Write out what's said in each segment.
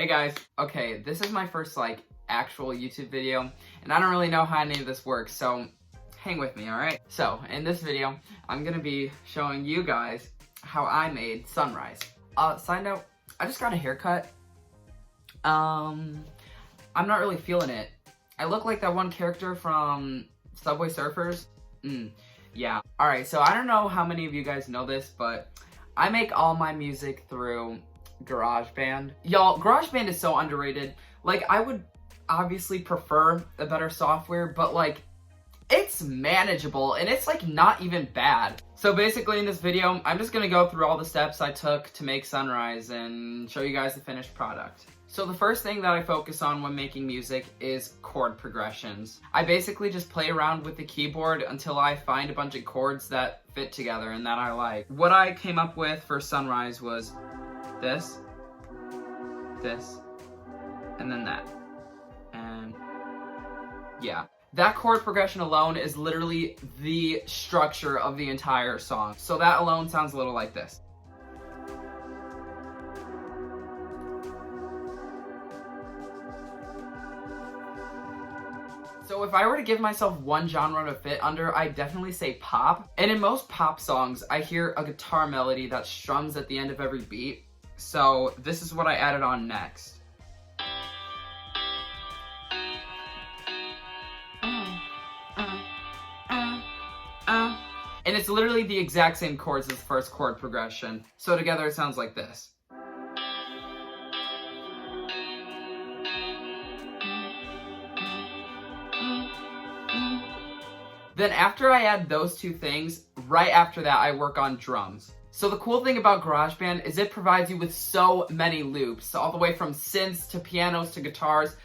Hey guys, okay, this is my first like actual YouTube video, and I don't really know how any of this works, so hang with me, alright? So, in this video, I'm gonna be showing you guys how I made Sunrise. Side note, I just got a haircut. I'm not really feeling it. I look like that one character from Subway Surfers. Yeah. Alright, so I don't know how many of you guys know this, but I make all my music through GarageBand. Y'all, GarageBand is so underrated. Like, I would obviously prefer a better software, but like, it's manageable and it's like not even bad. So basically in this video, I'm just gonna go through all the steps I took to make Sunrise and show you guys the finished product. So the first thing that I focus on when making music is chord progressions. I basically just play around with the keyboard until I find a bunch of chords that fit together and that I like. What I came up with for Sunrise was this, and then that. And yeah. That chord progression alone is literally the structure of the entire song. So that alone sounds a little like this. So if I were to give myself one genre to fit under, I'd definitely say pop. And in most pop songs, I hear a guitar melody that strums at the end of every beat. So this is what I added on next. And it's literally the exact same chords as the first chord progression. So together it sounds like this. Then after I add those two things, right after that I work on drums. So the cool thing about GarageBand is it provides you with so many loops, all the way from synths to pianos to guitars.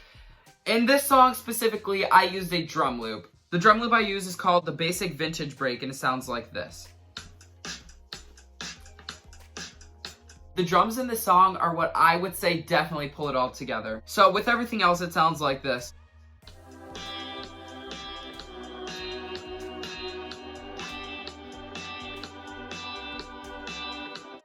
In this song specifically, I used a drum loop. The drum loop I use is called the Basic Vintage Break, and it sounds like this. The drums in this song are what I would say definitely pull it all together. So with everything else, it sounds like this.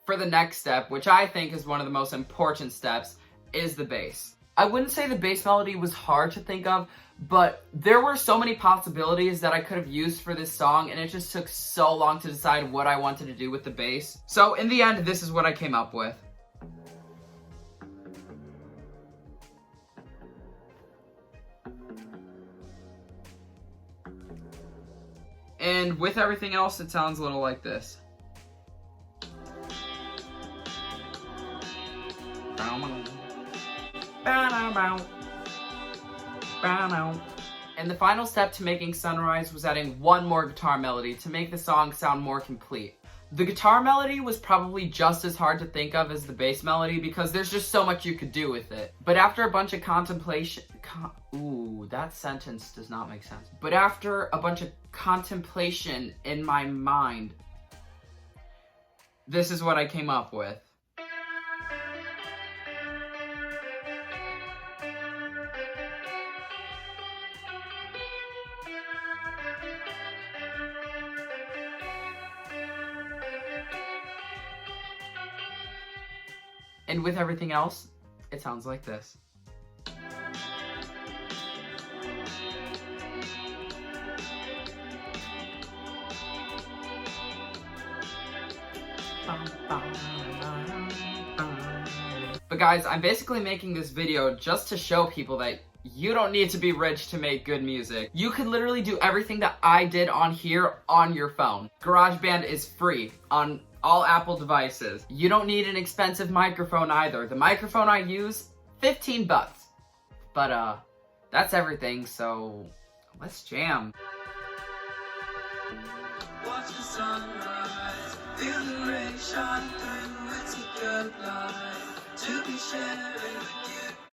For the next step, which I think is one of the most important steps, is the bass. I wouldn't say the bass melody was hard to think of, but there were so many possibilities that I could have used for this song, and it just took so long to decide what I wanted to do with the bass. So in the end, this is what I came up with. And with everything else, it sounds a little like this. And the final step to making Sunrise was adding one more guitar melody to make the song sound more complete. The guitar melody was probably just as hard to think of as the bass melody because there's just so much you could do with it. But after a bunch of contemplation... Ooh, that sentence does not make sense. But after a bunch of contemplation in my mind, this is what I came up with. And with everything else, it sounds like this. But guys, I'm basically making this video just to show people that you don't need to be rich to make good music. You could literally do everything that I did on here on your phone. GarageBand is free on all Apple devices. You don't need an expensive microphone either. The microphone I use, 15 bucks. But that's everything, so let's jam. Watch the sunrise, feel the rain shine through, it's a good life to be sharing with you.